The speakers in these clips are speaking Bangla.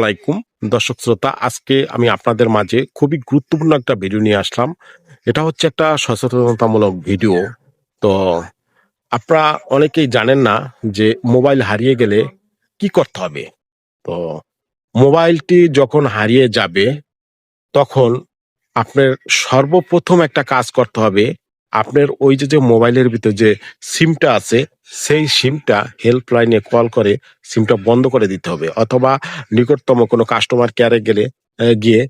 আলাইকুম দর্শক শ্রোতা, আজকে আমি আপনাদের মাঝে খুবই গুরুত্বপূর্ণ একটা ভিডিও নিয়ে আসলাম। এটা হচ্ছে একটা সচেতনতামূলক ভিডিও। তো আপনারা অনেকেই জানেন না যে মোবাইল হারিয়ে গেলে কি করতে হবে। তো মোবাইলটি যখন হারিয়ে যাবে তখন আপনার সর্বপ্রথম একটা কাজ করতে হবে। আপনার ওই যে মোবাইলের ভিতর যে সিমটা আছে, সেই সিমটা হেল্পলাইনে কল করে সিমটা বন্ধ করে দিতে হবে, অথবা নিকটতম কোনো কাস্টমার কেয়ারে গেলে গিয়ে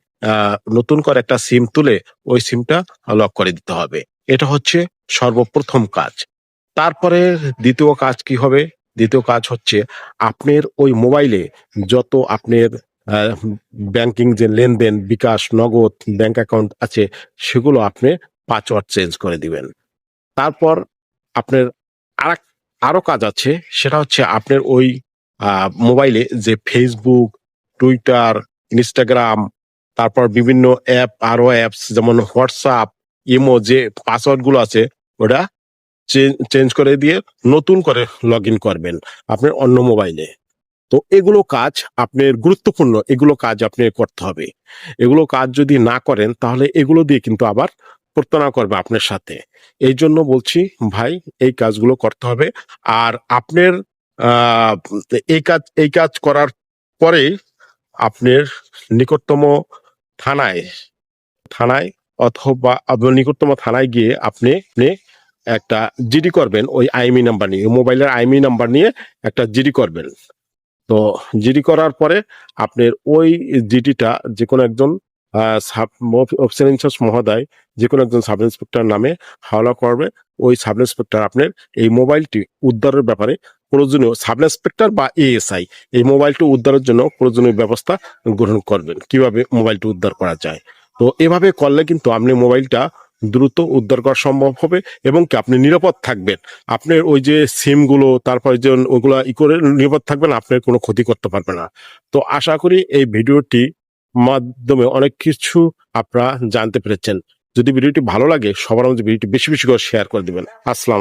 নতুন করে একটা সিম তুলে ওই সিমটা লক করে দিতে হবে। এটা হচ্ছে সর্বপ্রথম কাজ। তারপরে দ্বিতীয় কাজ কি হবে? দ্বিতীয় কাজ হচ্ছে আপনার ওই মোবাইলে যত আপনার ব্যাংকিং যে লেনদেন, বিকাশ, নগদ, ব্যাংক অ্যাকাউন্ট আছে, সেগুলো আপনি পাসওয়ার্ড চেঞ্জ করে দিবেন। তারপর আপনার আরেক আরো কাজ আছে, সেটা হচ্ছে আপনার ওই মোবাইলে যে ফেসবুক, টুইটার, ইনস্টাগ্রাম, তারপর বিভিন্ন অ্যাপ, আরো অ্যাপস যেমন হোয়াটসঅ্যাপ, ইমো, যে পাসওয়ার্ড গুলো আছে ওটা চেঞ্জ করে দিয়ে নতুন করে লগ ইন করবেন আপনার অন্য মোবাইলে। তো এগুলো কাজ আপনার গুরুত্বপূর্ণ, এগুলো কাজ আপনি করতে হবে। এগুলো কাজ যদি না করেন তাহলে এগুলো দিয়ে কিন্তু আবার প্রতারণা করবে আপনার সাথে। এই জন্য বলছি ভাই, এই কাজগুলো করতে হবে। আর আপনার আহ এই কাজ করার পরে আপনার নিকটতম থানায় থানায় অথবা আপনার নিকটতম থানায় গিয়ে আপনি আপনি একটা জিডি করবেন, ওই আইএমই নাম্বার নিয়ে, মোবাইলের আইএমই নাম্বার নিয়ে একটা জিডি করবেন। তো জিডি করার পরে আপনার ওই জিডিটা যে কোনো একজন অফিসার ইনচার্জ মহোদয়, যে কোনো একজন সাব ইন্সপেক্টর নামে হাওলা করবে। ওই সাব ইন্সপেক্টর আপনার এই মোবাইলটি উদ্ধারের ব্যাপারে প্রয়োজনীয়, সাব ইন্সপেক্টর বা এএসআই এই মোবাইলটি উদ্ধারের জন্য প্রয়োজনীয় ব্যবস্থা গ্রহণ করবেন, কিভাবে মোবাইলটি উদ্ধার করা যায়। তো এভাবে করলে কিন্তু আপনি মোবাইলটা দ্রুত উদ্ধার করা সম্ভব হবে এবং কি আপনি নিরাপদ থাকবেন। আপনার ওই যে সিম গুলো, তারপরে যে ওগুলা করে নিরাপদ থাকবেন, আপনার কোনো ক্ষতি করতে পারবে না। তো আশা করি এই ভিডিওটি মাধ্যমে অনেক কিছু আপনারা জানতে পেরেছেন। যদি ভিডিওটি ভালো লাগে, সবার মধ্যে ভিডিওটি বেশি বেশি করে শেয়ার করে দিবেন। আসসালাম।